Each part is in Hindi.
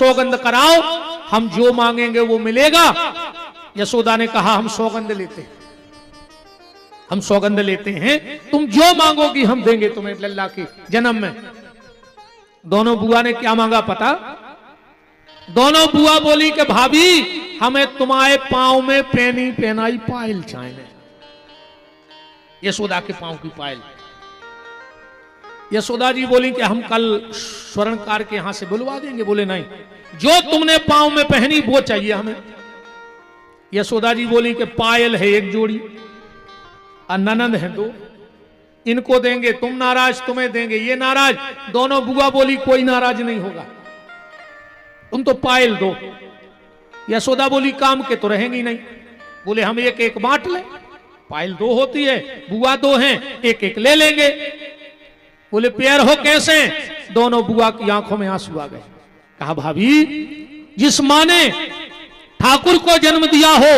सौगंध कराओ, हम जो मांगेंगे वो मिलेगा। यशोदा ने कहा हम सौगंध लेते हैं, हम सौगंध लेते हैं, तुम जो मांगोगी हम देंगे तुम्हें लल्ला के जन्म में। दोनों बुआ ने क्या मांगा पता? दोनों बुआ बोली कि भाभी हमें तुम्हारे पांव में पहनी पहनाई पायल चाहिए, यशोदा के पांव की पायल। यशोदा जी बोली कि हम कल स्वर्णकार के यहां से बुलवा देंगे। बोले नहीं, जो तुमने पांव में पहनी वो चाहिए हमें। यशोदा जी बोली कि पायल है एक जोड़ी और ननंद है दो, इनको देंगे, तुम नाराज तुम्हें देंगे, ये नाराज। दोनों बुआ बोली कोई नाराज नहीं होगा, तुम तो पायल दो। यशोदा बोली काम के तो रहेंगी नहीं। बोले हम एक एक बांट लें, पायल दो होती है, बुआ दो हैं, एक एक ले लेंगे। बोले प्यार हो कैसे? दोनों बुआ की आंखों में आंसू आ गए। कहा भाभी जिस मां ने ठाकुर को जन्म दिया हो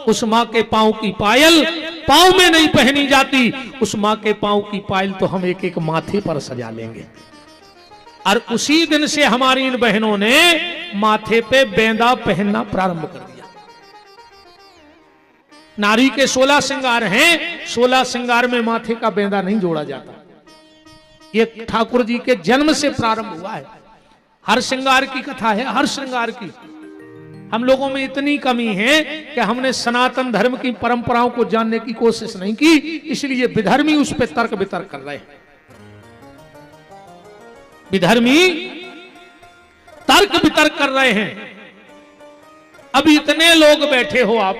उस मां के पांव की पायल पांव में नहीं पहनी जाती, उस मां के पांव की पायल तो हम एक एक माथे पर सजा लेंगे। और उसी दिन से हमारी इन बहनों ने माथे पे बेंदा पहनना प्रारंभ कर दिया। नारी के 16 श्रृंगार हैं, 16 श्रृंगार में माथे का बेंदा नहीं जोड़ा जाता। ये ठाकुर जी के जन्म से प्रारंभ हुआ है। हर श्रृंगार की कथा है, हर श्रृंगार की। हम लोगों में इतनी कमी है कि हमने सनातन धर्म की परंपराओं को जानने की कोशिश नहीं की, इसलिए विधर्मी उस पर तर्क वितर्क कर रहे हैं। विधर्मी तर्क वितर्क कर रहे हैं। अब इतने लोग बैठे हो आप,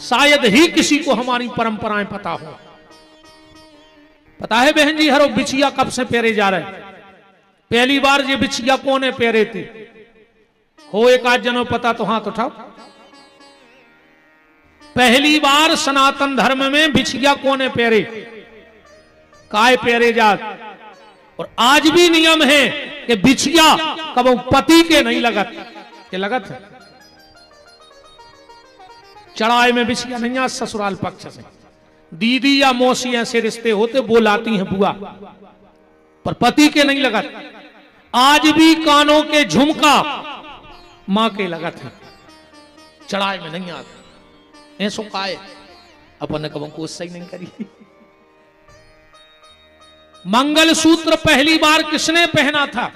शायद ही किसी को हमारी परंपराएं पता हो। पता है बहन जी हरो बिछिया कब से पेरे जा रहे हैं? पहली बार ये बिछिया कौन है पेरे थे? हो एक आध जनों पता तो हाथ उठाओ। पहली बार सनातन धर्म में बिछिया कौन है पेरे? काय पेरे जात। और आज भी नियम है कि बिछिया कब पति के नहीं लगत के लगत है। चढ़ाई में बिछिया नहीं आ, ससुराल पक्ष से दीदी या मौसी ऐसे रिश्ते होते वो लाती हैं बुआ, पर पति के नहीं लगत। आज भी कानों के झुमका मां के लगत है, चढ़ाई में नहीं आते। ऐसो काए अपन ने कब को सही नहीं करी। मंगल सूत्र पहली बार किसने पहना था?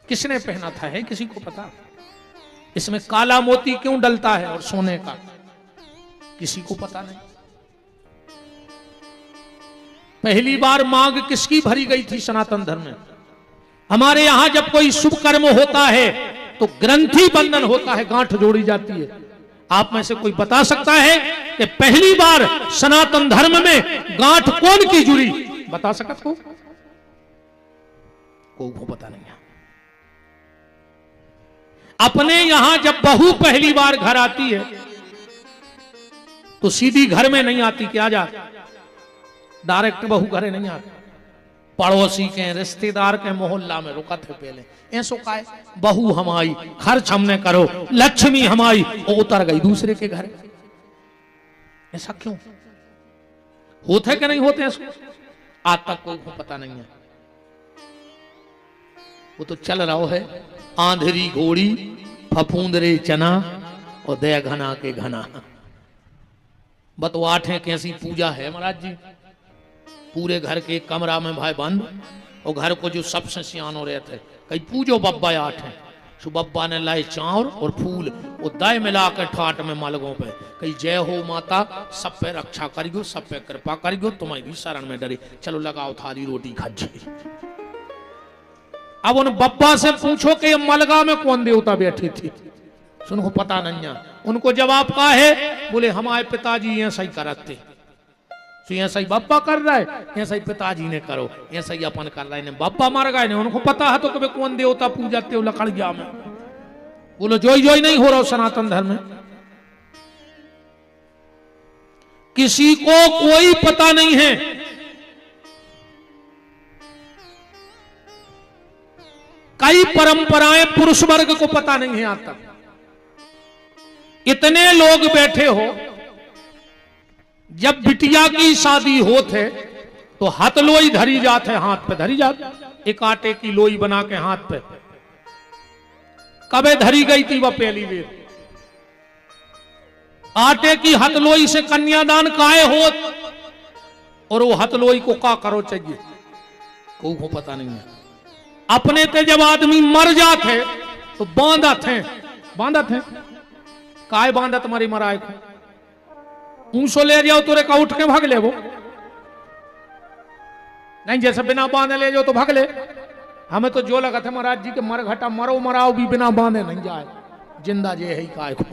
किसने पहना था है किसी को पता? इसमें काला मोती क्यों डलता है और सोने का? किसी को पता नहीं। पहली बार मांग किसकी भरी गई थी सनातन धर्म में? हमारे यहां जब कोई शुभ कर्म होता है तो ग्रंथि बंधन होता है, गांठ जोड़ी जाती है। आप में से कोई बता सकता है कि पहली बार सनातन धर्म में गांठ कौन की जुड़ी? बता सकत हो? को पता नहीं है। अपने यहां जब बहू पहली बार घर आती है तो सीधी घर में नहीं आती, क्या जा डायरेक्ट बहू घरे नहीं आती, पड़ोसी के रिश्तेदार के मोहल्ला में रुकत है पहले। ऐसो का बहू हमारी खर्च हमने करो, लक्ष्मी हमारी वो उतर गई दूसरे के घर। ऐसा क्यों होते कि नहीं होते? आज तक कोई को पता नहीं है। वो तो चल रहा है आंधरी घोड़ी फफूंदरे चना और दया घना के घना। बतवाठे कैसी पूजा है महाराज जी। पूरे घर के कमरा में भाई बंद, और घर को जो सबसे सियानो रहते कई पूजो बब्बा आठ है। सो बब्बा ने लाए चावल और फूल वो दाय मिला कर ठाट में मालगों पे कई जय हो माता, सब पे रक्षा करियो, सब पे कृपा करियो, तुम्हारी शरण में डरे, चलो लगाओ थाली रोटी खज्जी। अब उन बब्बा से पूछो कि मलगा में कौन देवता बैठी थी? सुनो पता नहीं है। उनको जवाब का है? बोले हमारे पिताजी ऐसा ही करते, तो ऐसा ही बब्बा कर रहा है, ऐसा ही पिताजी ने करो, ऐसा ही अपन कर रहा है। बब्बा मर गए, उनको पता है तो कभी कौन देवता पूजाते हो लकड़ गया में। बोलो जोई जोई नहीं हो रहा सनातन धर्म में। किसी को कोई पता नहीं है। कई परंपराएं पुरुष वर्ग को पता नहीं है आज तक। इतने लोग बैठे हो, जब बिटिया की शादी होते तो हथलोई धरी जाते, हाथ पे धरी जाते, एक आटे की लोई बना के हाथ पे कबे धरी गई थी वह पहली बेर। आटे की हथलोई से कन्यादान काहे होत, और वो हथलोई को का करो चाहिए को पता नहीं है। अपने ते जब आदमी मर जाते तो बांधा थे काय बांधा तुम्हारी मराए को ऊंसो ले जाओ तोरे का उठ के भाग ले वो नहीं, जैसे बिना बांधे ले जाओ तो भाग ले। हमें तो जो लगा था महाराज जी के मर घटा मरो मराओ भी बिना बांधे नहीं जाए, जिंदा जे है काय को।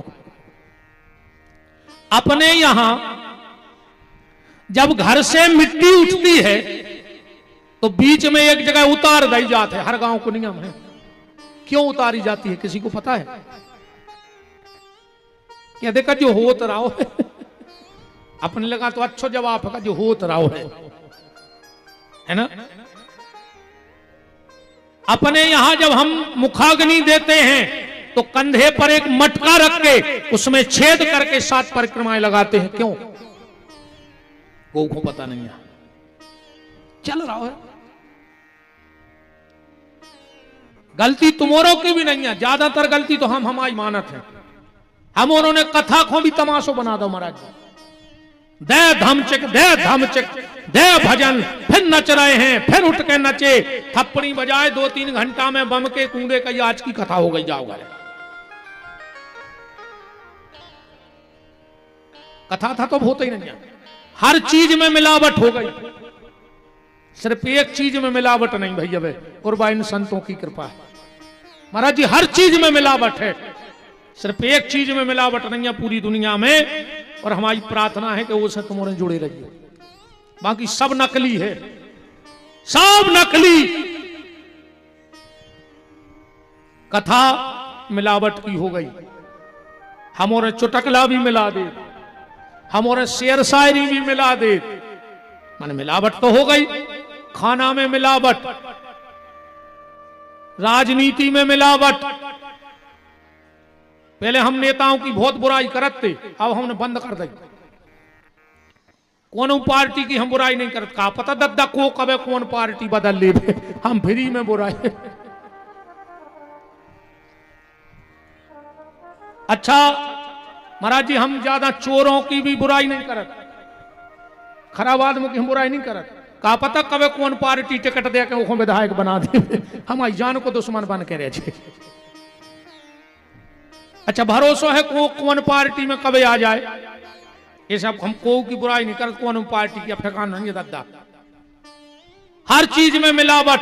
अपने यहां जब घर से मिट्टी उठती है तो बीच में एक जगह उतार दी जाते है, हर गांव को नियम है। क्यों उतारी जाती है किसी को पता है? क्या देखा जो होत रहा है अपने लगा तो अच्छा जवाब है जो होत रहा है ना। अपने यहां जब हम मुखाग्नि देते हैं तो कंधे पर एक मटका रख के उसमें छेद करके 7 परिक्रमाएं लगाते हैं। क्यों? गौ को पता नहीं है, चल रहा है। गलती तुम्हारों की भी नहीं है, ज्यादातर गलती तो हम हमारी मानत है। हम उन्होंने कथा को भी तमाशो बना दो महाराज जी, दे धमचिक दे भजन, फिर नच रहे हैं, फिर उठ के नचे, थप्पड़ी बजाए 2-3 घंटा में बम के कूड़े का आज की कथा हो गई, जाओ घरे। कथा था तो होता ही नहीं है। हर चीज में मिलावट हो गई, सिर्फ एक चीज में मिलावट नहीं भैया वे, और इन संतों की कृपा है महाराज जी। हर चीज में मिलावट है, सिर्फ एक चीज में मिलावट नहीं है पूरी दुनिया में, और हमारी प्रार्थना है कि उससे तुम्हारे जुड़े रहिए। बाकी सब नकली है, सब नकली। कथा मिलावट की हो गई, हमारे चुटकला भी मिला दे, हमारे शेर शायरी भी मिला दे, माने मिलावट तो हो गई। खाना में मिलावट, राजनीति में मिलावट। पहले हम नेताओं की बहुत बुराई करते, अब हमने बंद कर दी। कौन पार्टी की हम बुराई नहीं करते, कहा पता दद्दा को कबे कौन पार्टी बदल ले, हम फ्री में बुराई। अच्छा महाराज जी, हम ज्यादा चोरों की भी बुराई नहीं करते, खराब आदमी की हम बुराई नहीं करते, कहा पता कबे कौन पार्टी टिकट दे के वो विधायक बना दे, हमारी जान को दुश्मन बन के रहे। अच्छा भरोसा है को कौन पार्टी में कबे आ जाए, ये सब हम को की बुराई नहीं करते, कौन पार्टी की अब ठिकाना नहीं दादा। हर चीज में मिलावट,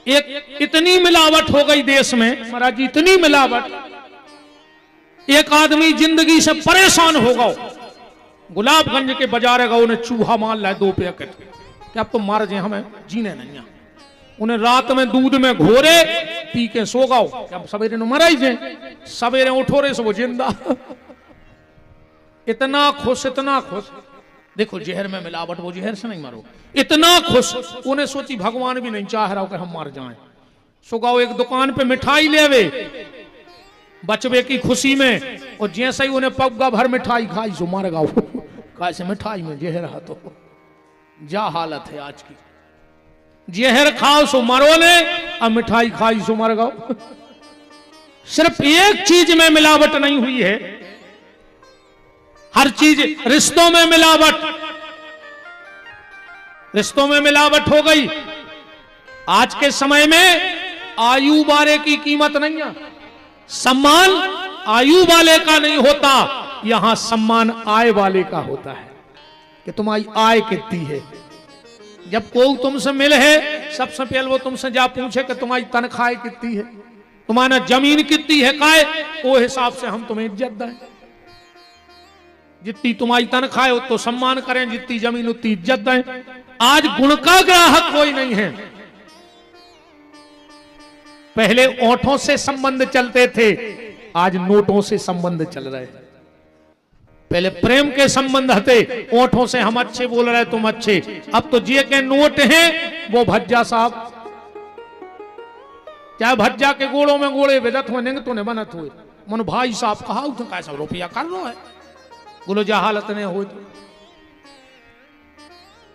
एक इतनी मिलावट हो गई देश में महाराज जी, इतनी मिलावट, एक आदमी जिंदगी से परेशान हो गया, गुलाबगंज के बाजार गया, उन्हें चूहा मार लाए 2 पैकेट, कि अब तो मार जाए, हमें जीने नहीं है। उन्हें रात में दूध में घोरे पी के सो गाओ, अब सवेरे न मरा ही जाए, सवेरे उठो रे सो जिंदा। इतना खुश, इतना खुश। देखो जहर में मिलावट, वो जहर से नहीं मारो, इतना खुश। उन्हें सोची भगवान भी नहीं चाह रहा कि हम मर जाएं। सो गाओ एक दुकान पे मिठाई लेवे बचवे की खुशी में, और जैसे ही उन्हें पग्गा भर मिठाई खाई सो मर गाओ। कैसे मिठाई में जहर है, तो जा हालत है आज की। जहर खाओ सो मरो ने, अब मिठाई खाई सो मर गओ। सिर्फ एक चीज में मिलावट नहीं हुई है, हर चीज। रिश्तों में मिलावट, रिश्तों में मिलावट हो गई। आज के समय में आयु वाले की कीमत नहीं है, सम्मान आयु वाले का नहीं होता, यहां सम्मान आय वाले का होता है, कि तुम्हारी आय कितनी है। जब कोई तुमसे मिले है, सबसे पहले वो तुमसे जा पूछे कि तुम्हारी तनख्वाह कितनी है, तुम्हारा जमीन कितनी है, काय वो हिसाब से हम तुम्हें इज्जत दें। जितनी तुम्हारी तनख्वाह हो तो सम्मान करें, जितनी जमीन उतनी इज्जत दें। आज गुण का ग्राहक कोई नहीं है। पहले ओंठों से संबंध चलते थे, आज नोटों से संबंध चल रहे हैं। पहले प्रेम के संबंध थे, ओंठों से हम अच्छे बोल रहे तुम अच्छे, अब तो जे के नोट हैं वो भज्जा साहब, चाहे भज्जा के गोड़ों में गोड़े बेदत हो नहीं तो ने बनत हुए, मन भाई साहब कहा तो कैसा रुपया कर लो है, बोलो जा हालत ने हो।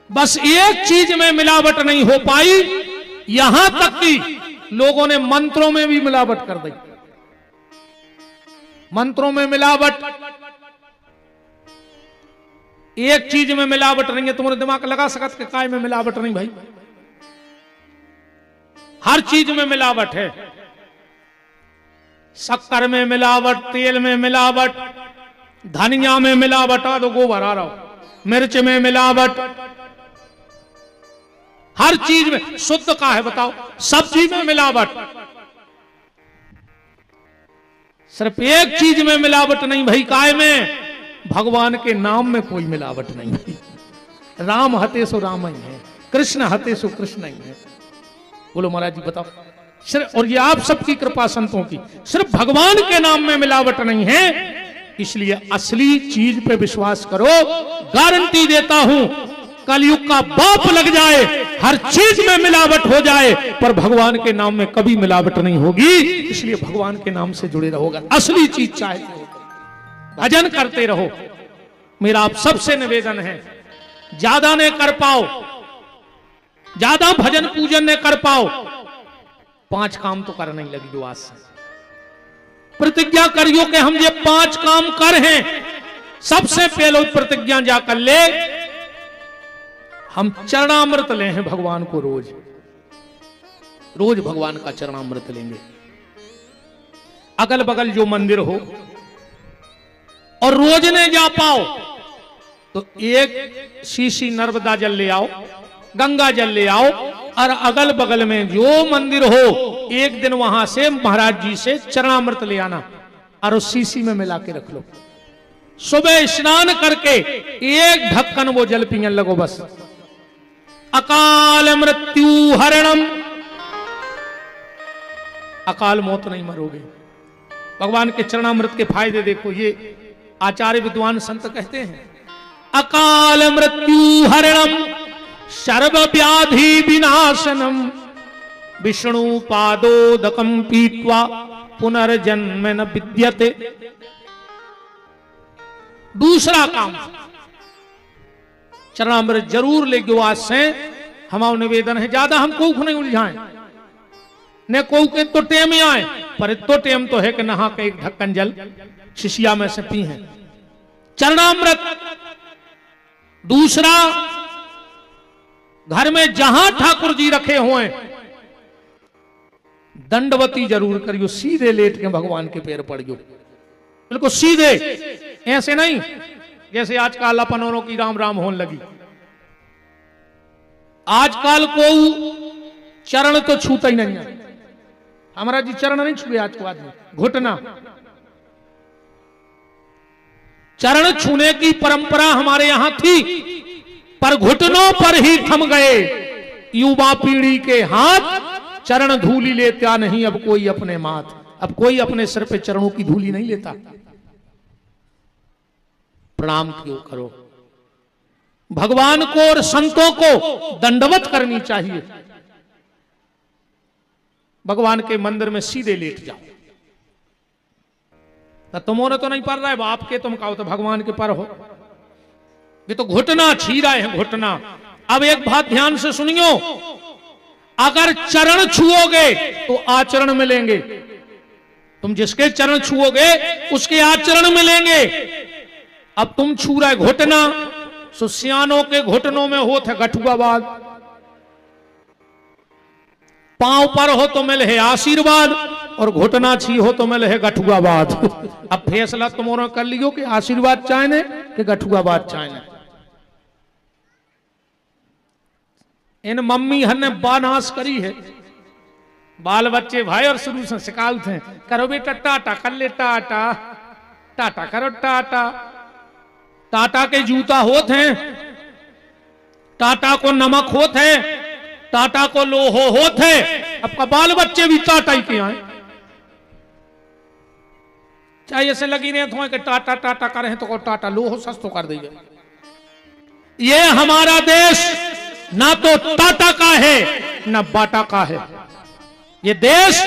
बस एक चीज में मिलावट नहीं हो पाई, यहां तक कि लोगों ने मंत्रों में भी मिलावट कर दी। मंत्रों में मिलावट, एक चीज में मिलावट नहीं है। तुम्हारे दिमाग लगा सकत के काय में मिलावट नहीं भाई, हर चीज में मिलावट है। शक्कर में मिलावट, तेल में मिलावट, धनिया में मिलावट, तो गोबर आ रहा हो, मिर्च में मिलावट, हर चीज में। शुद्ध का है बताओ? सब्जी में मिलावट। सिर्फ एक चीज में मिलावट नहीं भाई, काय में? भगवान के नाम में कोई मिलावट नहीं है। राम हते सो राम ही है, कृष्ण हते सो कृष्ण ही है। बोलो महाराज जी बताओ। सिर्फ, और ये आप सबकी कृपा संतों की, सिर्फ भगवान के नाम में मिलावट नहीं है। इसलिए असली चीज पे विश्वास करो। गारंटी देता हूं, कलयुग का बाप लग जाए, हर चीज में मिलावट हो जाए, पर भगवान के नाम में कभी मिलावट नहीं होगी। इसलिए भगवान के नाम से जुड़े रहोगा। असली चीज चाहते हो, भजन करते रहो। मेरा आप सबसे निवेदन है, ज्यादा ने कर पाओ, ज्यादा भजन पूजन ने कर पाओ, 5 काम तो कर नहीं लगी जो आज से प्रतिज्ञा करियो कि हम ये 5 काम कर हैं। सबसे पहले प्रतिज्ञा जाकर ले, हम चरणामृत ले हैं भगवान को रोज, रोज भगवान का चरणामृत लेंगे। अगल बगल जो मंदिर हो और रोज ने जा पाओ तो एक शीशी नर्मदा जल ले आओ, गंगा जल ले आओ, और अगल बगल में जो मंदिर हो एक दिन वहां से महाराज जी से चरणामृत ले आना और उस शीशी में मिला के रख लो। सुबह स्नान करके एक ढक्कन वो जल पीने लगो बस। अकाल मृत्यु हरणम, अकाल मौत नहीं मरोगे। भगवान के चरणामृत के फायदे देखो, ये आचार्य विद्वान संत कहते हैं, अकाल मृत्यु हरणम सर्व व्याधि विनाशनम विष्णु पादोदकम पीत्वा पुनर्जन्म न विद्यते। दूसरा काम, चरणामृत जरूर ले गो आज से। हमारा निवेदन है, ज्यादा हम कोख नहीं उलझाएं, न को के तो टेम आए, पर तो टेम तो है कि नहा के एक ढक्कन जल शिशिया में से पी है चरणामृत। दूसरा, घर में जहां ठाकुर जी रखे हुए दंडवती जरूर करियो, सीधे लेट के भगवान के पैर पड़ियो, बिल्कुल सीधे, ऐसे नहीं जैसे आजकल अपनों की राम राम होने लगी। आजकल को चरण तो छूता ही नहीं है। हमारा जी चरण नहीं छुए आज को आदमी, घुटना। चरण छूने की परंपरा हमारे यहां थी, पर घुटनों पर ही थम गए युवा पीढ़ी के हाथ। चरण धूली लेता नहीं अब कोई अपने माथ, अब कोई अपने सिर पे चरणों की धूली नहीं लेता। प्रणाम क्यों करो, भगवान को और संतों को दंडवत करनी चाहिए। भगवान के मंदिर में सीधे लेट जाओ। तो तुमों ने तो नहीं पढ़ रहा है, बाप के तुम कहो तो भगवान के पर हो। ये तो घुटना छी रहे हैं, घुटना। अब एक बात ध्यान से सुनियो, अगर चरण छुओगे तो आचरण मिलेंगे। तुम जिसके चरण छुओगे उसके आचरण मिलेंगे। अब तुम छू रहे घुटना, सुसियानों के घुटनों में होत है गठुआवाद, पांव पर हो तो मिले है आशीर्वाद, और घुटना छी हो तो मिले है गठुआवाद। अब फैसला तुमने कर लियो कि आशीर्वाद चाहने कि गठुआवाद चाहने। इन मम्मी हन ने बानाश करी है, बाल बच्चे भाई और शुरू से सिखाते हैं, करो बेटा टाटा, कर ले टाटा, टाटा करो टाटा। टाटा के जूता होते हैं, टाटा को नमक होते हैं, टाटा को लोहो होते हैं। अब का बाल बच्चे भी टाटा ही के आए, चाहे ऐसे लगी रहे तो कि टाटा टाटा करें तो टाटा लोहो सस्तो कर देंगे। ये हमारा देश ना तो टाटा का है ना बाटा का है। ये देश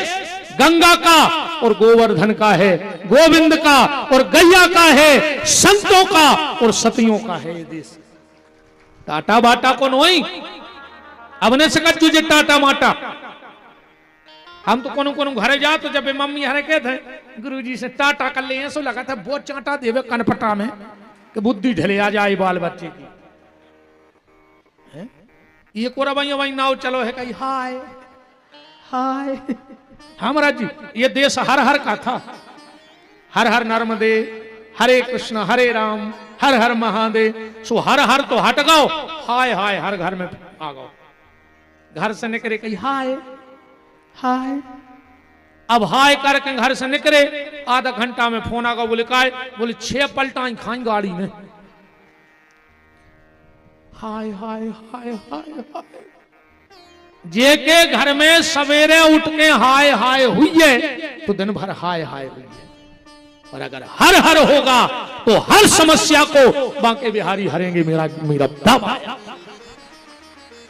गंगा का और गोवर्धन का है, गोविंद का और गैया का है, संतों का और सतियों का है ये देश। टाटा बाटा को नोई अब ने सकत तुझे टाटा माटा। हम तो कोनो कोनो घरे जा तो जब मम्मी हरे कहते हैं गुरुजी से टाटा कर ले, ऐसा लगा था बहुत चाटा देवे कनपटा में कि बुद्धि ढले आ जाए बाल बच्चे की। ये कोरा भाई भाई नाव चलो है कहीं हाय हाय। हमारा जी ये देश हर हर का था, हर हर नर्मदे, हरे कृष्ण हरे राम, हर हर महादेव। सो हर हर तो हट गओ, हाय हाय हर घर में आ गओ। घर से निकले कहीं हाय हाय। अब हाय करके घर से निकले, आधा घंटा में फोन आ गया, बोले काय, बोले 6 पलटाई खाई गाड़ी में। हाय हाय हाय हाय हाय। जे के घर में सवेरे उठ के हाय हाय हुई है तो दिन भर हाय हाय हुई है। और अगर हर हर होगा तो हर समस्या को बांके बिहारी हरेंगे, मेरा मेरा दावा।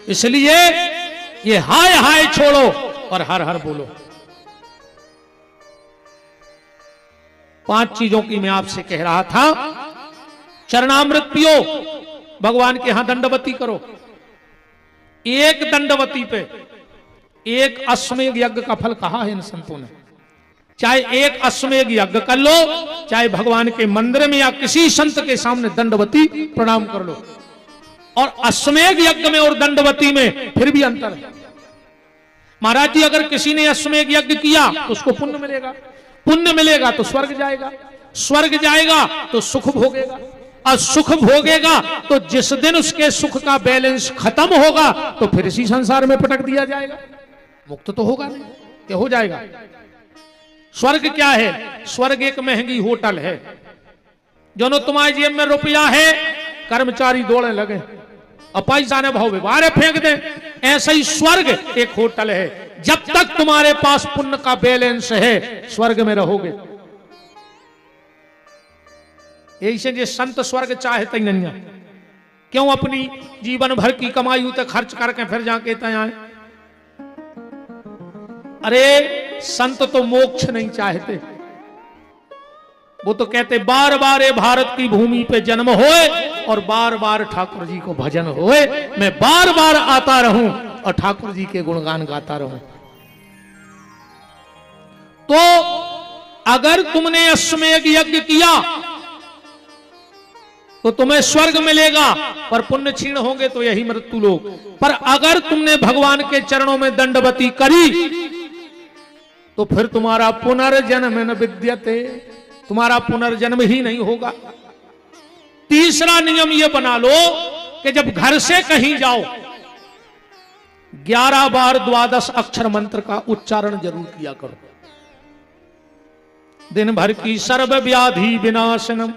इसलिए ये हाय हाय छोड़ो और हर हर बोलो। 5 चीजों की मैं आपसे कह रहा था। चरणामृत पियो, भगवान के यहां दंडवती करो। एक दंडवती पे एक अश्वमेध यज्ञ का फल कहा है इन संतों ने। चाहे एक अश्वमेध यज्ञ कर लो, चाहे भगवान के मंदिर में या किसी संत के सामने दंडवती प्रणाम कर लो। और अश्वमेध यज्ञ में और दंडवती में फिर भी अंतर है। महाराज जी अगर किसी ने अश्वमेध यज्ञ किया तो उसको पुण्य मिलेगा, पुण्य मिलेगा तो स्वर्ग जाएगा, स्वर्ग जाएगा तो सुख भोगेगा, और सुख भोगेगा तो जिस दिन उसके सुख का बैलेंस खत्म होगा तो फिर इसी संसार में पटक दिया जाएगा। मुक्त तो होगा नहीं, क्या हो जाएगा। स्वर्ग क्या है? स्वर्ग एक महंगी होटल है। जो तुम्हारी जेब में रुपया है, कर्मचारी दौड़े लगे और पैसा ने भाव बारे फेंक दे। ऐसा ही स्वर्ग एक होटल है। जब तक तुम्हारे पास पुण्य का बैलेंस है स्वर्ग में रहोगे। ऐसे जो संत स्वर्ग चाहते ही नहीं, क्यों अपनी जीवन भर की कमाई उते खर्च करके फिर जाके तय आए। अरे संत तो मोक्ष नहीं चाहते, वो तो कहते बार बार भारत की भूमि पे जन्म होए और बार बार ठाकुर जी को भजन होए, मैं बार बार आता रहूं और ठाकुर जी के गुणगान गाता रहूं। तो अगर तुमने अश्वमेध यज्ञ किया तो तुम्हें स्वर्ग मिलेगा, पर पुण्य क्षीण होंगे तो यही मृत्यु लोक। पर अगर तुमने भगवान के चरणों में दंडवती करी तो फिर तुम्हारा पुनर्जन्म न विद्यते, तुम्हारा पुनर्जन्म ही नहीं होगा। तीसरा नियम यह बना लो कि जब घर से कहीं जाओ 11 बार 12 अक्षर मंत्र का उच्चारण जरूर किया करो। दिन भर की सर्व व्याधि विनाशनम।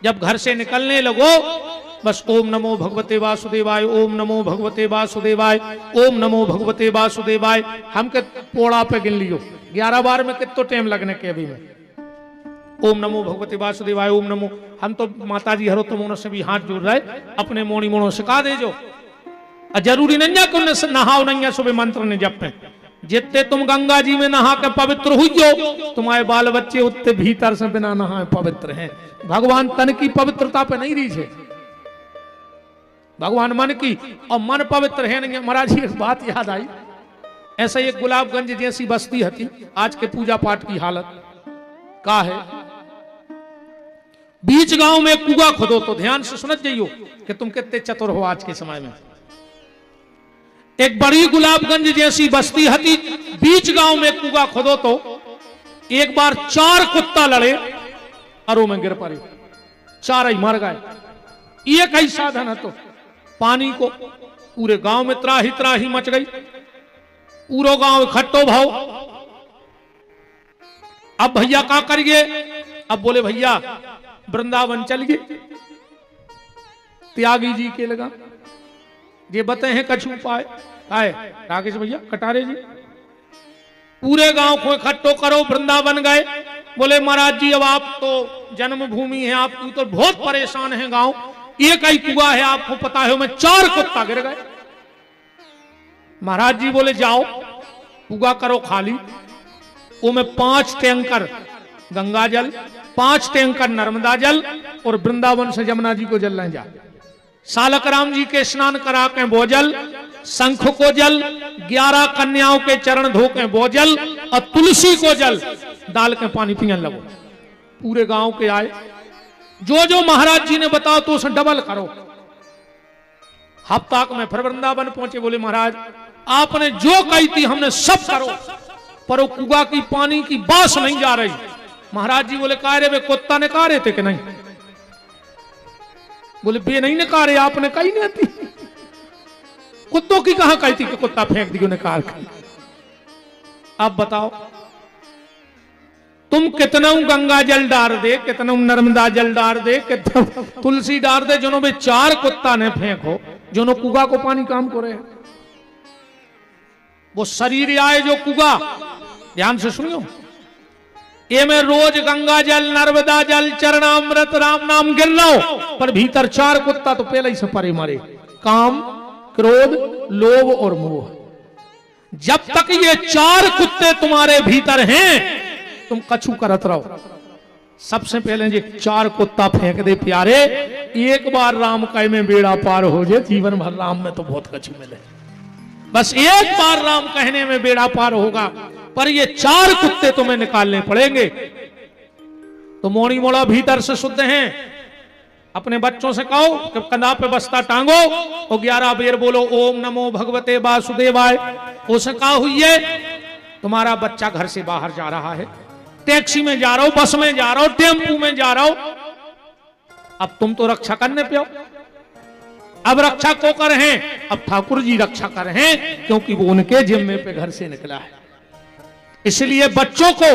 जब घर से निकलने लगो बस ओम नमो भगवते वासुदेवाय, ओम नमो भगवते वासुदेवाय, ओम नमो भगवते वासुदेवाय। हम के पोड़ा पे गिन लियो 11 बार में कितना टाइम लगने के अभी में। ओम नमो भगवते वासुदेवाय, ओम नमो। हम तो माता जी हरो तुम से भी हाथ जोड़ रहे, अपने मोनी मोनो सिखा दे जो। जरूरी नहीं है कि नहाओ नहीं है सुबह मंत्र ने जप पे। जितने तुम गंगा जी में नहा के पवित्र हुई हो, तुम्हारे बाल बच्चे उतने भीतर से बिना नहाए पवित्र हैं। भगवान तन की पवित्रता पे नहीं रीझे, भगवान मन की। और मन पवित्र है नहीं। महाराज जी एक बात याद आई, ऐसा एक गुलाबगंज जैसी बस्ती थी, आज के पूजा पाठ की हालत का है। बीच गांव में कुआं खोदो, तो ध्यान से सुनत जाइयो कि तुम कितने चतुर हो आज के समय में। एक बड़ी गुलाबगंज जैसी बस्ती हती, बीच गांव में कुआं खोदो तो एक बार 4 कुत्ता लड़े और वो में गिर पड़े, 4 ही मर गए। एक ही साधन है तो पानी को, पूरे गांव में त्राही मच गई, पूरा गांव इकट्ठो भाव। अब भैया क्या करिए? अब बोले भैया वृंदावन चलिए। त्यागी जी के लगा ये बते हैं कछु उपाय आए। राकेश भैया कटारे जी पूरे गांव को इकट्ठो करो, वृंदावन गए। बोले महाराज जी अब आप तो जन्मभूमि है आपकी, तो बहुत परेशान है गांव, एक ही कुआं है आपको पता है, मैं 4 कुत्ता गिर गए। महाराज जी बोले जाओ कुआं करो खाली, वो में 5 टैंकर गंगा जल, 5 टैंकर नर्मदा जल और वृंदावन से जमुना जी को जल लें जा। सालक राम जी के स्नान करा के बोजल, शंख को जल, 11 कन्याओं के चरण धो के बोजल और तुलसी को जल डाल के पानी पियन लगो। पूरे गांव के आए, जो जो महाराज जी ने बताओ तो उसे डबल करो। हफ्ता में फिर वृंदावन पहुंचे, बोले महाराज आपने जो कही थी हमने सब करो, पर वो कुआ की पानी की बास नहीं जा रही। महाराज जी बोले कह रहे वे कुत्ता ने कहा रहे थे कि नहीं? बोले बे नहीं ने कहा रहे, आपने कही नहीं थी। कुत्तों की कहां कही थी कि कुत्ता फेंक दी उन्हें कार। अब बताओ तुम कितना गंगा जल डाल दे, कितना नर्मदा जल डाल दे, कितना तुलसी डाल दे, जो भी 4 कुत्ता ने फेंको, जो कुआ को पानी काम करे। वो शरीर आए जो कुआ, ध्यान से सुनियो, ये में रोज गंगा जल, नर्मदा जल, चरणामृत, राम नाम गिर रहा हो, पर भीतर 4 कुत्ता तो पहले ही से परे मारे, काम, क्रोध, लोभ और मोह। जब तक ये 4 कुत्ते तुम्हारे भीतर हैं तुम कछु करत रहो। सबसे पहले ये 4 कुत्ता फेंक दे प्यारे, एक बार राम कहे में बेड़ा पार हो जाए, जीवन भर राम में तो बहुत कछु मिले। बस एक बार राम कहने में बेड़ा पार होगा, पर ये 4 कुत्ते तुम्हें निकालने पड़ेंगे। तो मोड़ी मोड़ा भीतर से शुद्ध हैं, अपने बच्चों से कहो कि कंधा पे बस्ता टांगो और 11 बेर बोलो ओम नमो भगवते वासुदेवाय। उसे कहा हुई है तुम्हारा बच्चा घर से बाहर जा रहा है, टैक्सी में जा रहा हो, बस में जा रहा हो, टेम्पू में जा रहा हो, अब तुम तो रक्षा करने पे हो। अब रक्षा को कर हैं, अब ठाकुर जी रक्षा कर हैं, क्योंकि वो उनके जिम्मे पे घर से निकला है। इसलिए बच्चों को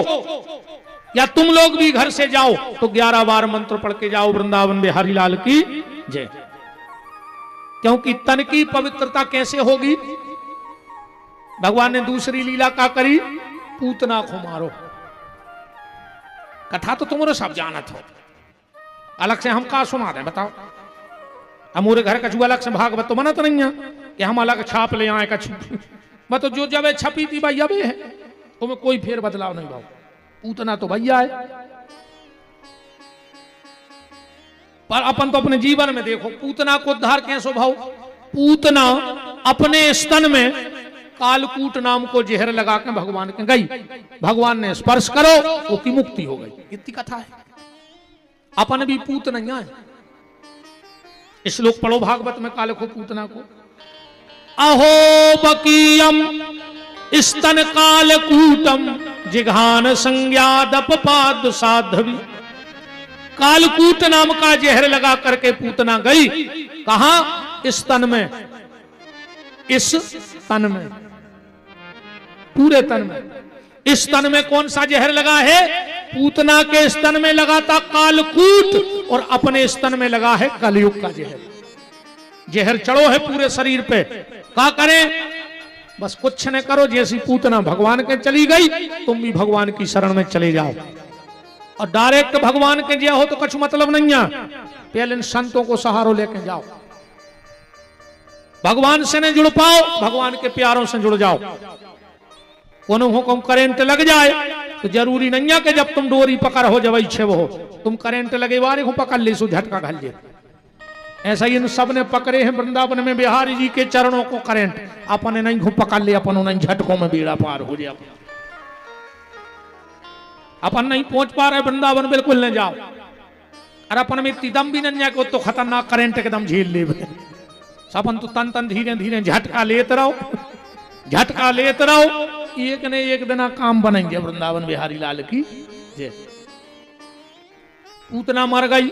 या तुम लोग भी घर से जाओ तो 11 बार मंत्र पढ़ के जाओ, वृंदावन बिहारी लाल की जय। क्योंकि तन की पवित्रता कैसे होगी? भगवान ने दूसरी लीला का करी, पूतना को मारो। कथा तो तुम्हारे सब जानत हो, अलग से हम का सुना दें बताओ? हमारे घर कछु अलग से भागवत तो बनत नहीं है कि हम अलग छाप ले आए कछु। मतलब जो जब छपी थी भैया वे है, तुम्हें कोई फेर बदलाव नहीं भाव। पूतना तो भैया है, पर अपन तो अपने जीवन में देखो पूतना को उद्धार कैसे भाव। पूतना अपने स्तन में कालकूट नाम को जहर लगा के भगवान के गई, भगवान ने स्पर्श करो वो की मुक्ति हो गई। इतनी कथा है। अपन भी पूत नहीं है। श्लोक पढ़ो भागवत में काल को पूतना को, अहो बकीयम स्तन कालकूटम जिघान संज्ञादपाद साधवी। कालकूट नाम का जहर लगा करके पूतना गई, कहा? स्तन में, इस तन में, पूरे तन में। इस तन में कौन सा जहर लगा है? पूतना के स्तन में लगा था कालकूट और अपने स्तन में लगा है कलयुग का जहर। जहर चढ़ो है पूरे शरीर पे। क्या करें? बस कुछ न करो, जैसी पूतना भगवान के चली गई तुम भी भगवान की शरण में चले जाओ। और डायरेक्ट भगवान के जिया हो तो कुछ मतलब नहीं है, पहले इन संतों को सहारो लेके जाओ। भगवान से न जुड़ पाओ, भगवान के प्यारों से जुड़ जाओ। कोनो हुक्म करंट लग जाए तो जरूरी नहीं है कि जब तुम डोरी पकड़ हो जब इच्छे वो हो, तुम करंट लगे वाले को पकड़ ले सो झटका घल जे। ऐसा ही इन सब ने पकड़े हैं वृंदावन में बिहारी जी के चरणों को करंट, अपन नहीं घू पकड़ ले, अपन नहीं झटकों में बेड़ा पार हो जाए। अपन नहीं पहुंच पा रहे वृंदावन, बिल्कुल न जाओ। अरे अपन में इतनी दम भी नहीं है तो खतरनाक करंट एकदम झेल ले। अपन तो तन तन धीरे धीरे झटका लेते रहो, झटका लेते रहो, एक ने एक दिन काम बनेंगे वृंदावन बिहारी लाल की जय। पूतना मर गई,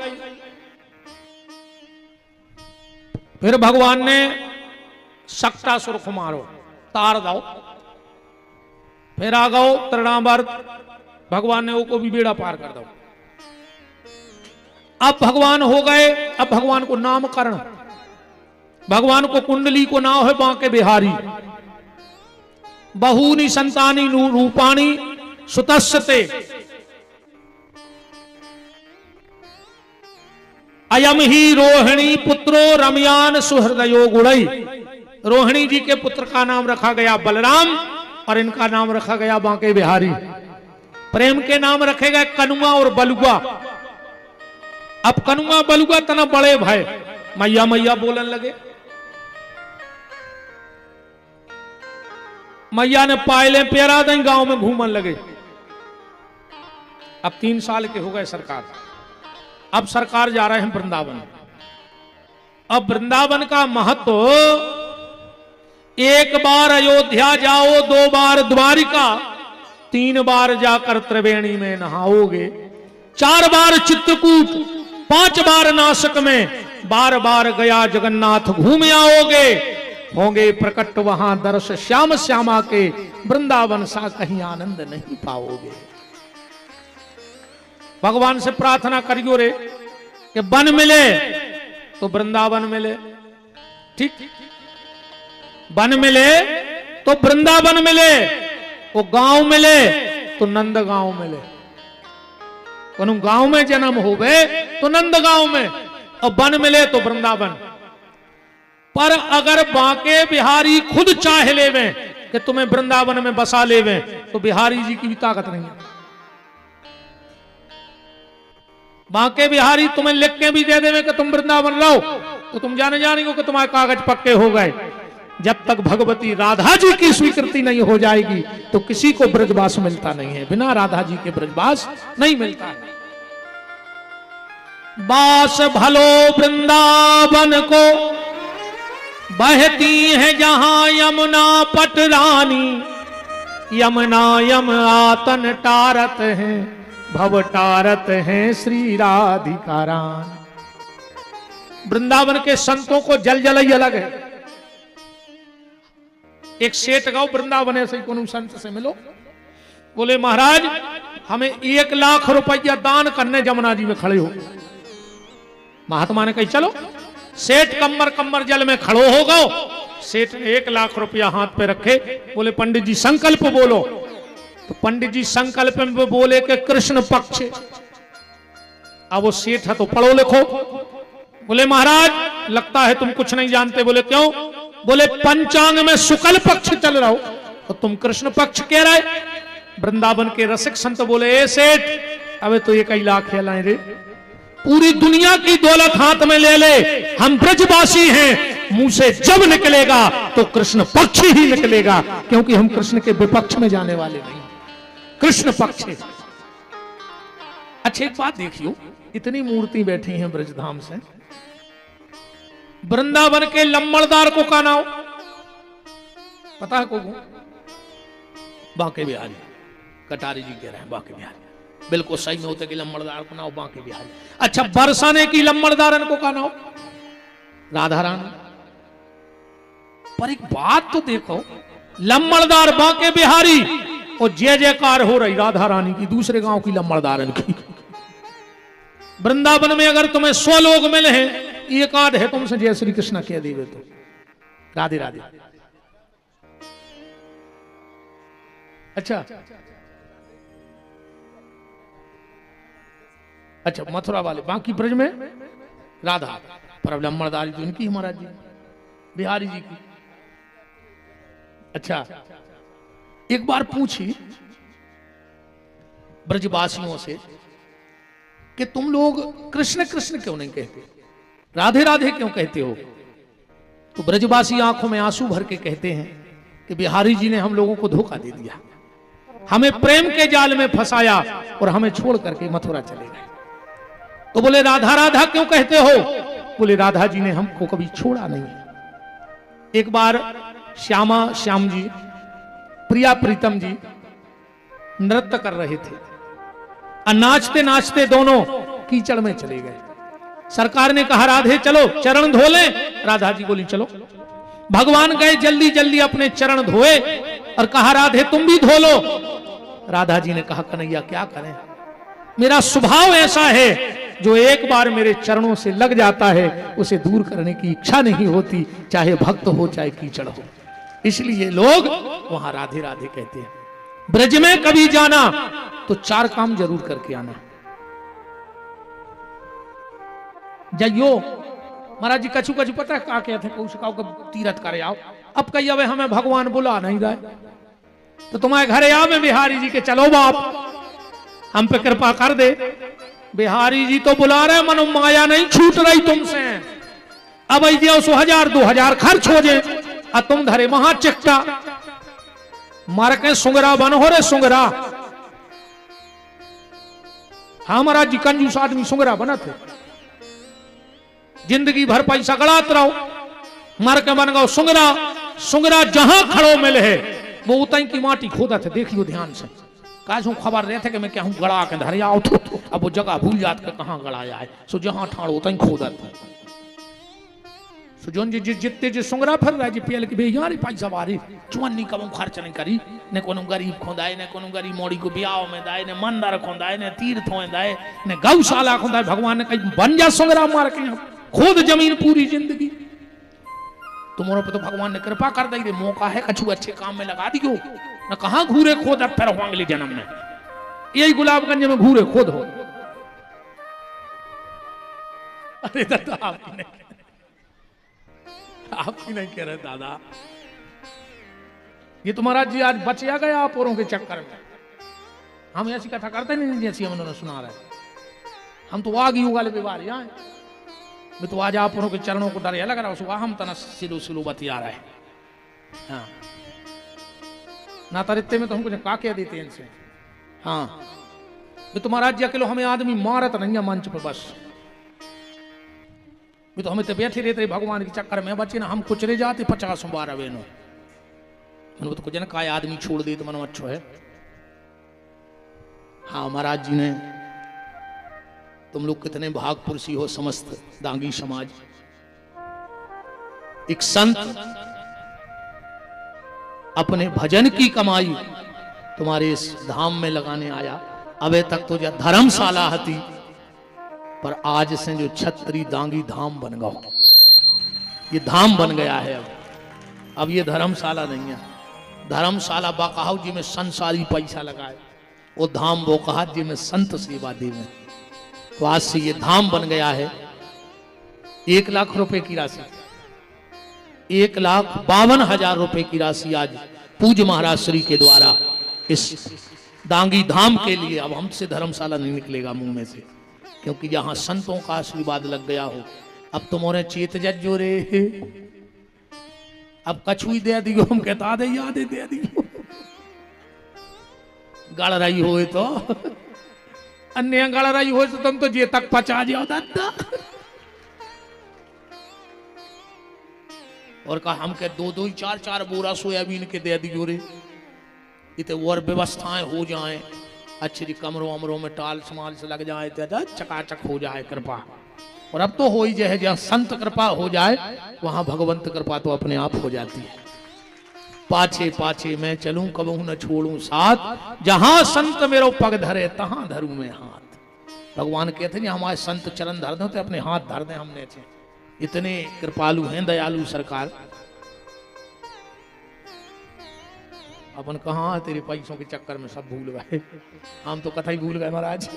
फिर भगवान ने सक्टासुर को मारो, तार दो। फिर आ गओ तृणावर्त, भगवान ने वो को भी बेड़ा पार कर दो। अब भगवान हो गए, अब भगवान को नामकरण, भगवान को कुंडली को नाम है बांके बिहारी। बहूनि संतानी रूपाणी सुतस्ते अयम ही रोहिणी पुत्रो रमयान सुहृदयो गुणई। रोहिणी जी के पुत्र का नाम रखा गया बलराम और इनका नाम रखा गया बांके बिहारी। प्रेम के नाम रखे गए कनुआ और बलुआ। अब कनुआ बलुआ तना बड़े भाई, मैया मैया बोलन लगे। मैया ने पायले पेरा दें, गांव में घूमन लगे। अब 3 साल के हो गए सरकार। अब सरकार जा रहे हैं वृंदावन। अब वृंदावन का महत्व, एक बार अयोध्या जाओ, 2 बार द्वारिका, 3 बार जाकर त्रिवेणी में नहाओगे, 4 बार चित्रकूट, 5 बार नासिक में, बार बार गया जगन्नाथ घूम आओगे, होंगे प्रकट वहां दर्श श्याम श्यामा के, वृंदावन सा कहीं आनंद नहीं पाओगे। भगवान से प्रार्थना करियो रे कि वन मिले तो वृंदावन मिले, ठीक, वन मिले तो वृंदावन मिले, वो गांव मिले तो नंद गांव मिले। गांव में जन्म होवे तो नंद गांव में, और वन मिले तो वृंदावन। पर अगर बांके बिहारी खुद चाह लेवे कि तुम्हें वृंदावन में बसा लेवे, तो बिहारी जी की भी ताकत नहीं है। बांके बिहारी तुम्हें लिख के भी दे देवे कि तुम वृंदावन रहो, तो तुम जाने कि तुम्हारे कागज पक्के हो गए। जब तक भगवती राधा जी की स्वीकृति नहीं हो जाएगी तो किसी को ब्रजवास मिलता नहीं है। बिना राधा जी के ब्रजवास नहीं मिलता है। बास भलो वृंदावन को, बहती है जहां यमुना पटरानी, यमुना यम आतन टारत है, भव टारत है श्री राधिका रानी। वृंदावन के संतों को जल जल अलग है। एक सेठ गाओ वृंदावन से कोनो संत से मिलो, बोले महाराज हमें 1 लाख रुपया दान करने जमुना जी में खड़े हो। महात्मा ने कही चलो। सेठ कमर जल में खड़ो हो गो। सेठ ने 1 लाख रुपया हाथ पे रखे, बोले पंडित जी संकल्प बोलो। तो पंडित जी संकल्प में बोले कि कृष्ण पक्ष। अब वो सेठ है तो पढ़ो लिखो। बोले महाराज लगता है तुम कुछ नहीं जानते। बोले क्यों? बोले पंचांग में शुक्ल पक्ष चल रहा हो तो तुम कृष्ण पक्ष कह रहे। वृंदावन के रसिक संत बोले ए सेठ, अबे तो 1 लाख लाए रे, पूरी दुनिया की दौलत हाथ में ले ले, हम ब्रजवासी हैं, मुंह से जब निकलेगा तो कृष्ण पक्ष ही निकलेगा, क्योंकि हम कृष्ण के विपक्ष में जाने वाले नहीं, कृष्ण पक्ष। अच्छा एक बात देखियो, इतनी मूर्ति बैठी हैं ब्रजधाम से, वृंदावन के लम्बड़दार को का नाम पता है? को बांके बिहारी। कटारी जी कह रहे हैं बांके बिहारी, बिल्कुल सही में होते कि लम्बड़दार को नाम बांके बिहारी। अच्छा बरसाने की लम्बड़दारन को का नाम राधा रानी। पर एक बात तो देखो, लम्बड़दार बांके बिहारी और जय जयकार हो रही राधा रानी की, दूसरे गांव की लम्बड़दारन की। वृंदावन में अगर तुम्हें 100 लोग मिले हैं, एक आध है तुमसे जय श्री कृष्ण कह देवे तो राधे राधे। अच्छा मथुरा वाले बाकी ब्रज में राधा, पर अब लम्बड़दारी तो इनकी महाराज जी बिहारी जी की। अच्छा एक बार पूछी ब्रजवासियों से कि तुम लोग कृष्ण कृष्ण क्यों नहीं कहते, राधे राधे क्यों कहते हो? तो ब्रजवासी आंखों में आंसू भर के कहते हैं कि बिहारी जी ने हम लोगों को धोखा दे दिया, हमें प्रेम के जाल में फंसाया और हमें छोड़ करके मथुरा चले गए। तो बोले राधा राधा क्यों कहते हो? बोले राधा जी ने हमको कभी छोड़ा नहीं। एक बार श्याम जी, प्रिया प्रीतम जी नृत्य कर रहे थे और नाचते नाचते दोनों कीचड़ में चले गए। सरकार ने कहा राधे चलो चरण धो ले। राधा जी बोली चलो। भगवान गए जल्दी जल्दी अपने चरण धोए और कहा राधे तुम भी धो लो। राधा जी ने कहा कन्हैया क्या करें, मेरा स्वभाव ऐसा है जो एक बार मेरे चरणों से लग जाता है उसे दूर करने की इच्छा नहीं होती, चाहे भक्त हो चाहे कीचड़ हो। इसलिए लोग वहां राधे राधे कहते हैं। ब्रज में कभी जाना तो 4 काम जरूर करके आना। जाइयो महाराज जी कछु कछु पता है क्या कहते हैं, कौशिकाओं का तीरथ करे आओ। अब कही अब हमें भगवान बुला नहीं रहे तो तुम्हारे घरे आओ में बिहारी जी के चलो बाप हम पे कृपा कर दे। बिहारी जी तो बुला रहे, मनो माया नहीं छूट रही तुमसे। अब आई दिया 1000-2000 खर्च हो जाए और तुम धरे वहां चिट्टा मार के सुंगरा बन हो रे सुंगरा। हमारा जी कंजूस आदमी सुंगरा बना थे, जिंदगी भर पैसा गड़ात रहो, मार के बन गो सुंगरा। सुंगरा जहां खड़ो मिले है वो उतई की माटी खोदा थे। देखियो ध्यान से, काश हूं खबर रहे थे कि मैं क्या हूं गड़ा के धरे आओ तो अब वो जगह भूल जात के कहां गड़ाया है। सो जहां ठाड़ो उतई खोदा था। सुजोन जी जितने जो सुंगरा फिर रहा जी पियल के भे यार पैसा बारी चुन्नी कम खर्च नहीं करी ने कोनो गरीब खोदाए ने कोनो गरीब मोड़ी को ब्याह में दाए ने मंदिर खोदाए ने तीर्थ में दाए ने गौशाला खोदाए। भगवान ने कहीं बन जा सुंगरा मार के खुद जमीन पूरी जिंदगी तुम्हारे पे तो भगवान ने कृपा कर दी रे। मौका है कछु अच्छे काम में लगा दियो न कहां घूरे खोद अब फिर अगले जन्म में यही गुलाबगंज में घूरे खोद हो। अरे दादा आपकी नहीं कह रहे दादा, ये तुम्हारा जी आज बचिया गया आप औरों के चक्कर में। हम ऐसी कथा करते नहीं जैसी हम उन्होंने सुना रहे। हम तो आगे वाले व्यवहार यहाँ मैं तो आज आप औरों के चरणों को डर लग रहा है। हम तना सिलो सिलो बतिया रहे हैं। हाँ ना तरित्ते में तो हमको का कह देते हैं इनसे। हाँ मैं तुम्हारा जी अकेलो हमें आदमी मारत नहीं है मंच पर बस। भी तो हमें तो बैठे रहते भगवान के चक्कर में बच्चे ना हम कुछ रह जाते 50 बार वेनो मैंने तो कुछ ना काय आदमी छोड़ दे तो मनो अच्छो है। हाँ महाराज जी ने तुम लोग कितने भागपुरुषी हो समस्त दांगी समाज। एक संत अपने भजन की कमाई तुम्हारे इस धाम में लगाने आया। अबे तक तो जो धर्मशाला हती पर आज से जो छत्री दांगी धाम बन गया, ये धाम बन गया है। अब ये धर्मशाला नहीं है। धर्मशाला बाकाहू जी में संसारी पैसा लगाए, वो धाम वो कहा जी में संत सेवा दे में। तो आज से ये धाम बन गया है। 1 लाख रुपए की राशि, 1,52,000 रुपए की राशि आज पूज्य महाराज श्री के द्वारा इस दांगी धाम के लिए। अब हमसे धर्मशाला नहीं निकलेगा मुंह में से, क्योंकि जहां संतों का आशीर्वाद लग गया हो। अब तुम्हारे चेत जज्जो रे, अब कछुई दे दियो हम कहता दे याद दे दियो गड़ रही हो तो अन्य गड़ रही हो तो तुम तो जे तक पचा जाओ दादा। और कहा हम के 2-2 4-4 बोरा सोयाबीन के दे दियो रे, इतने और व्यवस्थाएं हो जाएं अच्छी कमरों अमरों में टाल समाल से लग जाए तो चकाचक हो जाए कृपा। और अब तो हो ही जाए जहाँ संत कृपा हो जाए वहां भगवंत कृपा तो अपने आप हो जाती है। पाछे पाछे मैं चलूं कबहू न छोड़ूं साथ, जहां संत मेरो पग धरे तहां धरूं मैं हाथ। भगवान कहते हैं हमारे संत चरण धर दो तो अपने हाथ धर दे हमने थे। इतने कृपालु हैं दयालु सरकार। अपन कहा तेरे पैसों के चक्कर में सब भूल गए। हम तो कथा ही भूल गए महाराज।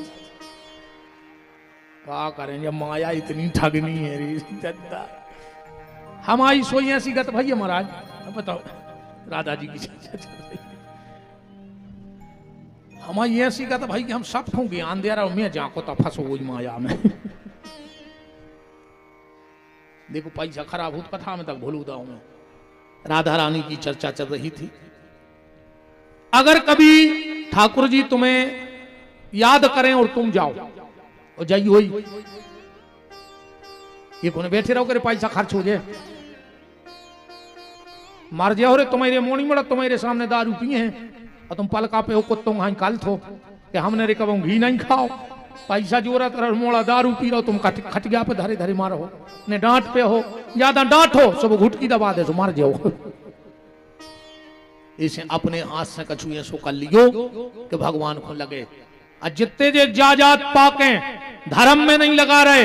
क्या करें जब माया इतनी ठगनी है रे। हमारी सोई ऐसी गत भाई महाराज। बताओ राधा जी की चर्चा चल रही हमारी ऐसी गत भाई कि हम सब को ज्ञान दे रहा हूं मैं जाको तो फंसो वही माया में। देखो पैसा खराब हो कथा में तक भूलूदा हूं मैं। राधा रानी की चर्चा चल रही थी। अगर कभी ठाकुर जी तुम्हें याद करें और तुम जाओ और जाइए वही ये कोने बैठे रहो करे पैसा खर्च हो जाए मार जाओ रे। तुम्हारे मोनी मड़ा तुम्हारे सामने दारू पिए हैं और तुम पलका पे हो कुत्तों हाई काल थो कि हमने रे कब घी नहीं खाओ पैसा जोरा तरह मोड़ा दारू पी रहो तुम खट गया पे धरे धरे मारो ने डांट पे हो ज्यादा डांट हो सब घुटकी दबा दे तो मार जाओ। इसे अपने हाथ से कछु ऐसो कर लियो कि भगवान को लगे। जितने जे जाजात पाके धर्म में नहीं लगा रहे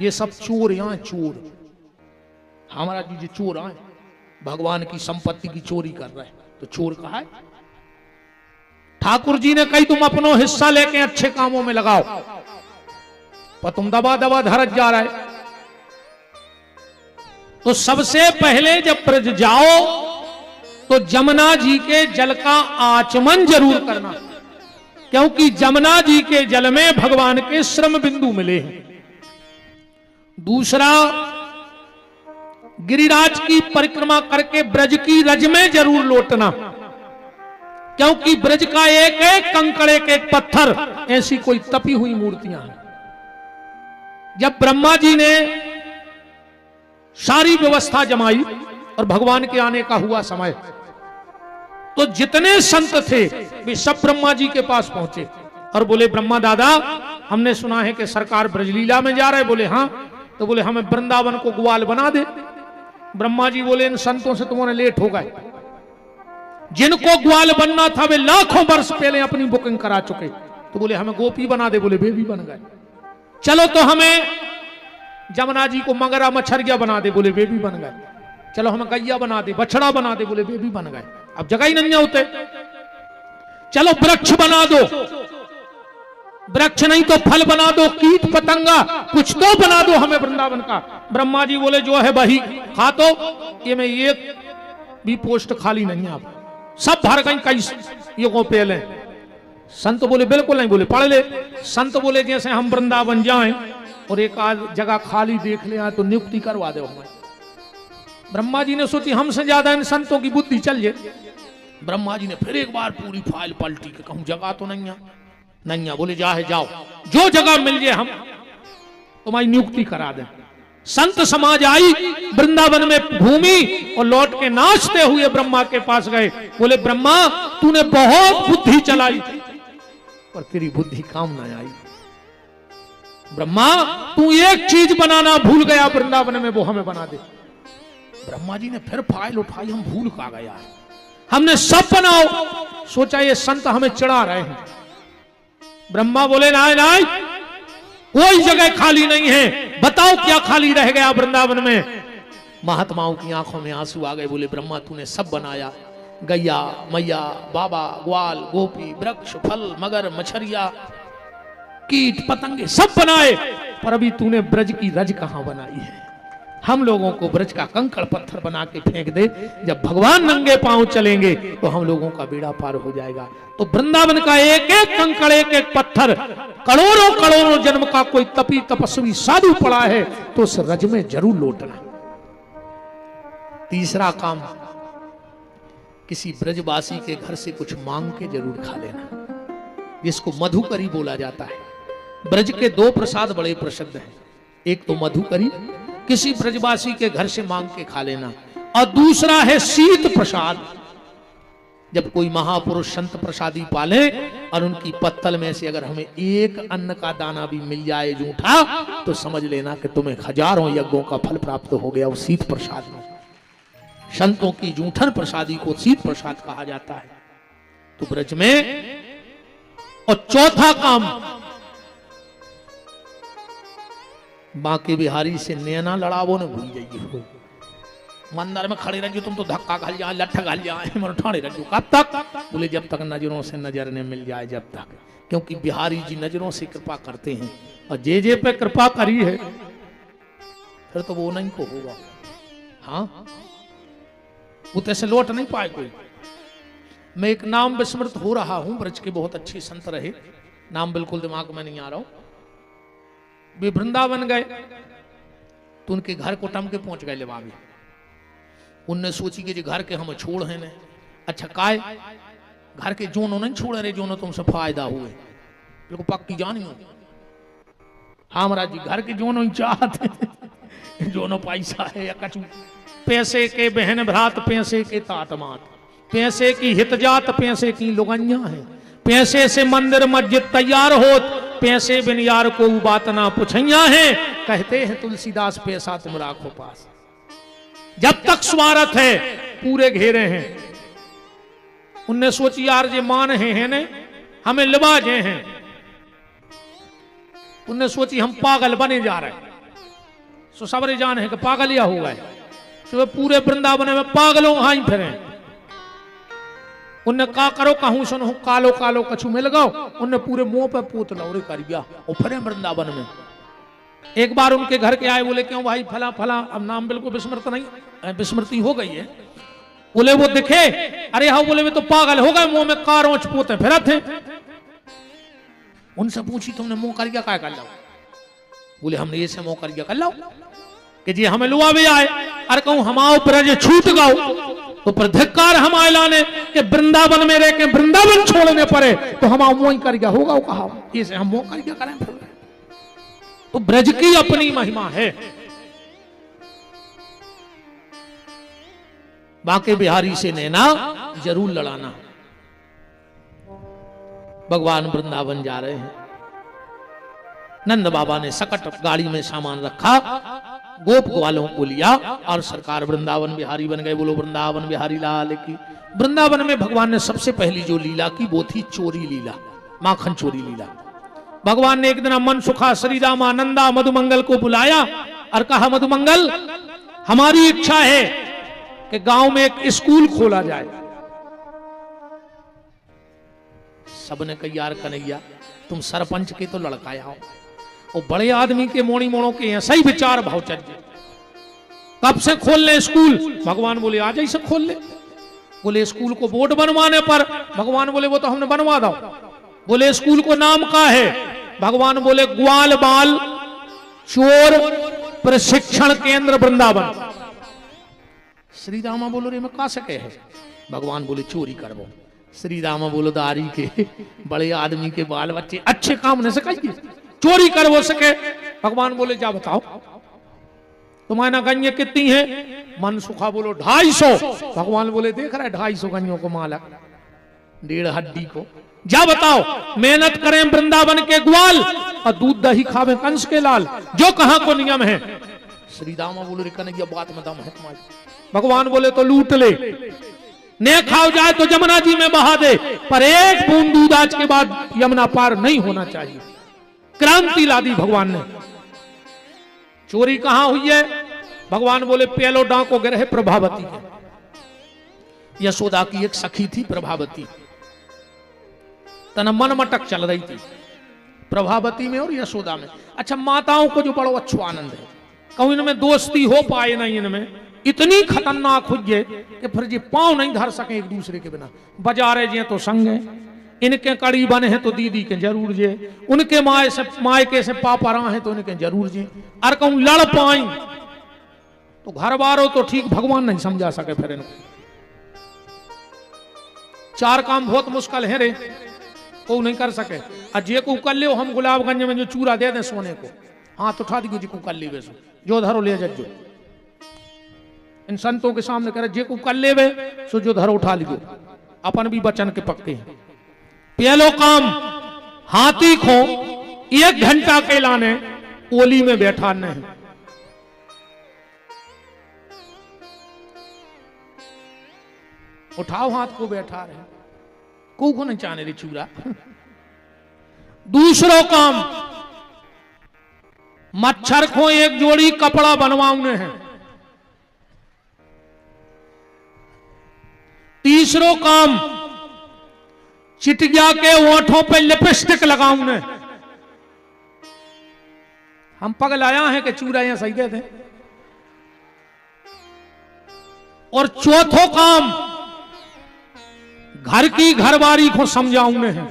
ये सब चोर यहाँ चोर। हमारा जी चोर आए भगवान की संपत्ति की चोरी कर रहे तो चोर कहा है। ठाकुर जी ने कही तुम अपनो हिस्सा लेके अच्छे कामों में लगाओ पर तुम दबा दबा धरत जा रहे। तो सबसे पहले जब ब्रज जाओ तो जमुना जी के जल का आचमन जरूर करना, क्योंकि जमुना जी के जल में भगवान के श्रम बिंदु मिले हैं। दूसरा गिरिराज की परिक्रमा करके ब्रज की रज में जरूर लौटना, क्योंकि ब्रज का एक एक कंकड़ एक एक पत्थर ऐसी कोई तपी हुई मूर्तियां हैं। जब ब्रह्मा जी ने सारी व्यवस्था जमाई और भगवान के आने का हुआ समय, तो जितने संत थे वे सब ब्रह्मा जी के पास पहुंचे और बोले, ब्रह्मा दादा हमने सुना है कि सरकार ब्रजलीला में जा रहे। बोले हाँ। तो बोले हमें वृंदावन को ग्वाल बना दे। ब्रह्मा जी बोले, इन संतों से तुम्हारे लेट हो गए, जिनको ग्वाल बनना था वे लाखों वर्ष पहले अपनी बुकिंग करा चुके। तो बोले हमें गोपी बना दे। बोले वे भी बन गए। चलो तो हमें जमुना जी को मगरा मछरिया बना दे। बोले वे भी बन गए। चलो हमें गैया बना दे, बछड़ा बना दे। बोले वे भी बन गए। अब जगह ही नहीं होते। चलो वृक्ष बना दो, वृक्ष नहीं तो फल बना दो, कीट पतंगा कुछ तो बना दो हमें वृंदावन का। ब्रह्मा जी बोले जो है वही खा तो, ये में एक भी पोस्ट खाली नहीं है, आप सब भर गई कई युगों पहले। संत बोले बिल्कुल नहीं। बोले पढ़ ले। संत बोले जैसे हम वृंदावन जाएं और एक आध जगह खाली देख ले तो नियुक्ति करवा दो हमें। ब्रह्मा जी ने सोची हमसे ज्यादा इन संतों की बुद्धि चल जाए। ब्रह्मा जी ने फिर एक बार पूरी फाइल पलटी के कहूं जगह तो नहीं है। नहीं है। बोले जाओ, जो जगह मिल जाए हम तुम्हारी नियुक्ति करा दें। संत समाज आई वृंदावन में भूमि और लौट के नाचते हुए ब्रह्मा के पास गए। बोले ब्रह्मा तूने बहुत बुद्धि चलाई पर तेरी बुद्धि काम न आई। ब्रह्मा तू एक चीज बनाना भूल गया वृंदावन में, वो हमें बना दे। ब्रह्मा जी ने फिर फाइल उठाई, हम भूल का गया, हमने सब बनाओ। सोचा ये संत हमें चढ़ा रहे हैं। ब्रह्मा बोले नहीं, कोई जगह खाली नहीं है, बताओ क्या खाली रह गया वृंदावन में। महात्माओं की आंखों में आंसू आ गए। बोले ब्रह्मा तूने सब बनाया, गैया मैया बाबा ग्वाल गोपी वृक्ष फल मगर मछरिया कीट पतंगे सब बनाए, पर अभी तूने ब्रज की रज कहां बनाई है। हम लोगों को ब्रज का कंकड़ पत्थर बना के फेंक दे, जब भगवान नंगे पांव चलेंगे तो हम लोगों का बेड़ा पार हो जाएगा। तो वृंदावन का एक एक कंकड़ एक एक पत्थर करोड़ों करोड़ों जन्म का कोई तपी तपस्वी साधु पड़ा है तो उस रज में जरूर लौटना। तीसरा काम, किसी ब्रजवासी के घर से कुछ मांग के जरूर खा लेना, जिसको मधुकरी बोला जाता है। ब्रज के दो प्रसाद बड़े प्रसिद्ध हैं, एक तो मधुकरी किसी ब्रजवासी के घर से मांग के खा लेना, और दूसरा है शीत प्रसाद। जब कोई महापुरुष संत प्रसादी पाले और उनकी पत्तल में से अगर हमें एक अन्न का दाना भी मिल जाए जूठा, तो समझ लेना कि तुम्हें हजारों यज्ञों का फल प्राप्त हो गया। वो शीत प्रसाद में, संतों की जूठन प्रसादी को शीत प्रसाद कहा जाता है। तो ब्रज में। और चौथा काम, बांके बिहारी से नैना लड़ावो ने भूल जाइए। मंदिर में खड़े रहो तुम तो धक्का घल जाए लट्ठा घल जाए मन ठाणे रहो। कब तक? बोले जब तक नजरों से नजर ने मिल जाए, जब तक, क्योंकि बिहारी जी नजरों से कृपा करते हैं और जे पे कृपा करी है फिर तो वो नहीं को होगा। हाँ वो तैसे लौट नहीं पाए कोई। मैं एक नाम विस्मृत हो रहा हूं, ब्रज के बहुत अच्छे संत रहे, नाम बिल्कुल दिमाग में नहीं आ रहा हूं। वे वृंदावन गए तो उनके घर को टम के पहुंच गए लेवा। उनने सोची कि घर के हम छोड़ है ने। अच्छा काय घर के जोनो नहीं छोड़ रहे, जोनो तुमसे फायदा हुए, बिल्कुल पक्की जानी हो। हाँ महाराज जी घर के जोनो ही चाहते जोनो पैसा है या कछु, पैसे के बहन भ्रात पैसे के तातमात, पैसे की हितजात पैसे की लुगैया है, पैसे से मंदिर मस्जिद तैयार होत, पैसे बिन यार को बात ना पुछैया है। कहते हैं तुलसीदास पैसा तुम राखो पास, जब तक स्वार्थ है पूरे घेरे हैं। उनने सोची यार जे मान है ने हमें लिबाजे हैं। उनने सोची हम पागल बने जा रहे, सो सबरे जान है कि पागल या हो गए, तो पूरे वृंदावन में पागलों हाई फिरे। उनने का करो कहूं सुनो कालो कालो कछु मिल गो, उनने पूरे मुंह पे पूत लौरे कर दिया और फिरे वृंदावन में। एक बार उनके घर के आए, बोले क्यों भाई फला फला, अब नाम बिल्कुल विस्मृत नहीं, विस्मृति हो गई है। बोले वो दिखे, अरे हाँ, बोले वे तो पागल हो गए, मुंह में कारोच पोते फिर थे। उनसे पूछी तुमने मुंह कर गया क्या कर लो? बोले हमने ये से मुंह कर गया कर लो। कि जी हमें लुआ भी आए और कहूं हमाओ ब्रज छूट गओ तो पर धिक्कार हम आए लाने कि वृंदावन में रह के वृंदावन छोड़ने पड़े तो हम मोह कर गया होगा कहा इसे हम मोह कर गया करें फिर। तो ब्रज की अपनी महिमा है। बांके बिहारी से नैना जरूर लड़ाना। भगवान वृंदावन जा रहे हैं। नंद बाबा ने सकट गाड़ी में सामान रखा, गोप ग्वालों को लिया और सरकार वृंदावन बिहारी बन गए। बोलो वृंदावन बिहारी लाल की। वृंदावन में भगवान ने सबसे पहली जो लीला की वो थी चोरी लीला, माखन चोरी लीला। भगवान ने एक दिन मन सुखा श्री रामानंदा मधुमंगल को बुलाया और कहा मधुमंगल हमारी इच्छा है कि गांव में एक स्कूल खोला जाए। सबने कहा यार कन्हैया तुम सरपंच के तो लड़काया हो, और बड़े आदमी के मोड़ी मोड़ों के ऐसा ही विचार भाव चल जाए, कब से खोल ले स्कूल? भगवान बोले आज ही से खोल ले। बोले स्कूल को बोर्ड बनवाने पर? भगवान बोले वो तो हमने बनवा दो। बोले स्कूल को नाम का है? भगवान बोले ग्वाल बाल चोर प्रशिक्षण केंद्र वृंदावन। श्री रामा बोलो रे मैं कहा सके है? भगवान बोले चोरी करवो। श्री रामा बोलो दारी के बड़े आदमी के बाल बच्चे अच्छे काम न सकाइए, चोरी कर वो सके। भगवान बोले जा बताओ तुम्हारा गन्य कितनी है? मन सुखा बोलो 250। भगवान बोले देख रहा है 250 गन्यों को मालक 1.5 हड्डी को। जा बताओ मेहनत करें वृंदावन के ग्वाल और दूध दही खावे कंस के लाल, जो कहां को नियम है। श्री रामा बोले कन्हैया बात में दम है तुम्हारी। भगवान बोले तो लूट ले, ने खाओ जाए तो यमुना जी में बहा दे, पर एक बूंद दूध आज के बाद यमुना पार नहीं होना चाहिए। क्रांति ला दी भगवान ने। चोरी कहां हुई है? भगवान बोले पेलो डांको गिरहे प्रभावती के। यशोदा की एक सखी थी प्रभावती, तना मन मटक चल रही थी प्रभावती में और यशोदा में। अच्छा माताओं को जो बड़ो अच्छो आनंद है, कहूं इनमें दोस्ती हो पाए नहीं, इनमें इतनी खतरनाक हुई है कि फिर जी पांव नहीं धर सके एक दूसरे के बिना। बाजारे जे तो संग है, इनके कड़ी बने हैं तो दीदी के जरूर जे, उनके मायके से पापा रहा है तो इनके जरूर जे। और कहूं लड़ पाई तो घर बारो तो ठीक, भगवान नहीं समझा सके फिर इनको। 4 काम बहुत मुश्किल है रे, को नहीं कर सके। अजय को कर ले हम गुलाबगंज में जो चूरा दे दें सोने को, हाथ उठा दी जी को कर ली वैसे जो धरो ले जज्जो। इन संतों के सामने कह रहे जे को कर ले वे सो जो धरो उठा लीजो, अपन भी बचन के पक्के हैं। पहलो काम हाथी खो 1 घंटा के लाने ओली में बैठा नहीं। उठाओ हाथ को बैठा रहे को नहीं चाहने रे चूरा। दूसरो काम मच्छर को 1 जोड़ी कपड़ा बनवाने हैं। तीसरो काम चिटिया के ओंठों पे लिपस्टिक लगाऊंने। हम पगलाया है कि चूरा यहां सही दे दे। और चौथो काम घर की घरवारी को समझाऊंने हैं।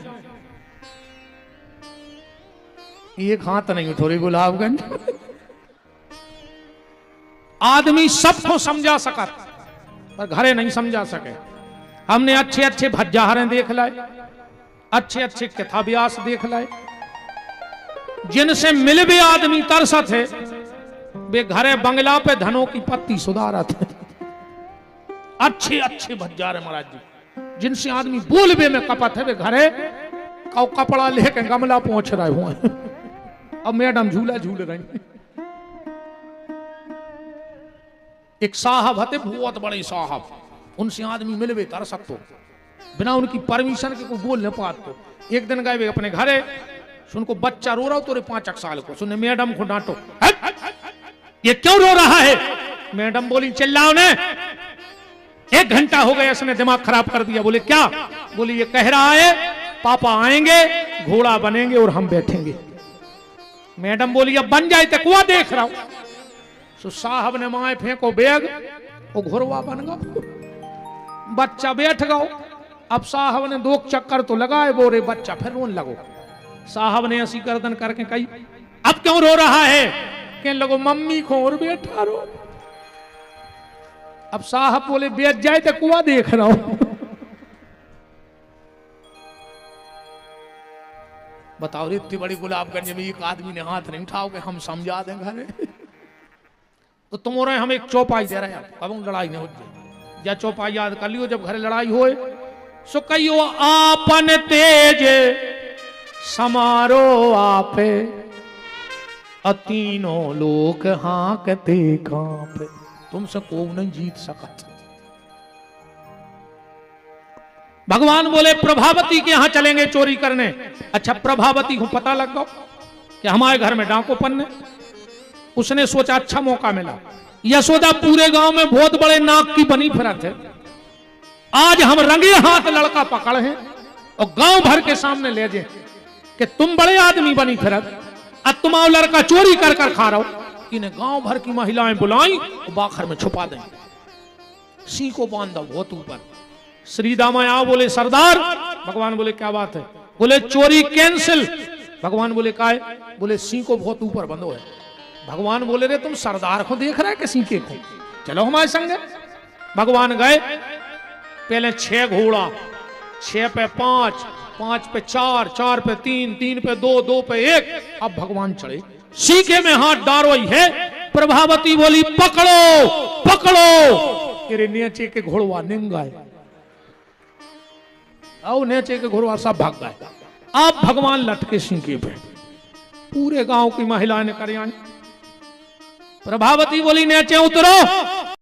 एक हाथ नहीं थोड़ी गुलाबगंज आदमी सबको समझा सका पर घरे नहीं समझा सके। हमने अच्छे अच्छे भज्जाहरें देख लाए, अच्छे अच्छे कथा व्यास देख लाए, जिनसे मिल भी आदमी तरसत है, वे घरे बंगला पे धनों की पत्ती सुधारत है। अच्छे अच्छे भज्जारे महाराज जी, जिनसे आदमी बोल बे में कपत है, वे घरे कपड़ा लेके गमला पहुंच रहे हुए। अब मैडम झूला झूल रही। एक साहब हते बहुत बड़े साहब, उनसे आदमी मिलवे तर सकते बिना उनकी परमिशन के कोई बोल न पाते। एक दिन गए अपने घरे, उनको बच्चा रो रहा हो तो 5 साल को, सुने मैडम को डांटो, ये क्यों रो रहा है? मैडम बोली चिल्लाओ ने, 1 घंटा हो गया इसने दिमाग खराब कर दिया। बोले क्या? बोली ये कह रहा है पापा आएंगे, घोड़ा बनेंगे और हम बैठेंगे। मैडम बोली अब बन जाए तक वह देख रहा हूं। तो साहब ने माए फेंको बैग, वो घोरवा बन गया, बच्चा बैठ गओ। अब साहब ने 2 चक्कर तो लगाए, बोरे बच्चा फिर रोन लगो। साहब ने ऐसी गर्दन करके कही अब क्यों रो रहा है? कहने लगो मम्मी को और बैठा रो। अब साहब बोले बेच जाए तो कुआ देख रहा हूं। बताओ रे, इतनी बड़ी गुलाबगंज में एक आदमी ने हाथ नहीं उठाओ कि हम समझा दें घर। तो तुम और हम एक चौपाई दे रहे हैं, अब लड़ाई नहीं होती। या चौपाई याद कर लियो, जब घर लड़ाई होए सो कहियो आपन तेज समारो आपे, अतीनों लोग हाँकते कांपे। तुमसे को नहीं जीत सकत। भगवान बोले प्रभावती के यहां चलेंगे चोरी करने। अच्छा, प्रभावती को पता लग गया कि हमारे घर में डाको पन्ने। उसने सोचा अच्छा मौका मिला। यशोदा पूरे गांव में बहुत बड़े नाक की बनी फिरत है, आज हम रंगे हाथ लड़का पकड़ हैं और गांव भर के सामने ले जाए कि तुम बड़े आदमी बनी फिरत, अब तुम लड़का चोरी कर कर खा रहा हो। इन्हें गांव भर की महिलाएं बुलाई और बाखर में छुपा दें, सी को बांध दो बहुत ऊपर। श्री दामा आओ, बोले सरदार। भगवान बोले क्या बात है? बोले चोरी कैंसिल। भगवान बोले का है? बोले सी को बहुत ऊपर बंधो है। भगवान बोले रे तुम सरदार को देख रहा है कि सी के को? चलो हमारे संग। भगवान गए, पहले 6 घोड़ा, 6 पे 5, 5 पे 4, 4 पे 3, 3 पे 2, 2 पे 1। अब भगवान चढ़े, सीखे में हाथ डारो ही है। प्रभावती बोली पकड़ो पकड़ो। तेरे नीचे के घोड़वा निंगाए, आओ नीचे के घोड़वा सब भाग गए। अब भगवान लटके सीखे पे, पूरे गांव की महिलाएं ने करे। प्रभावती बोली नीचे उतरो।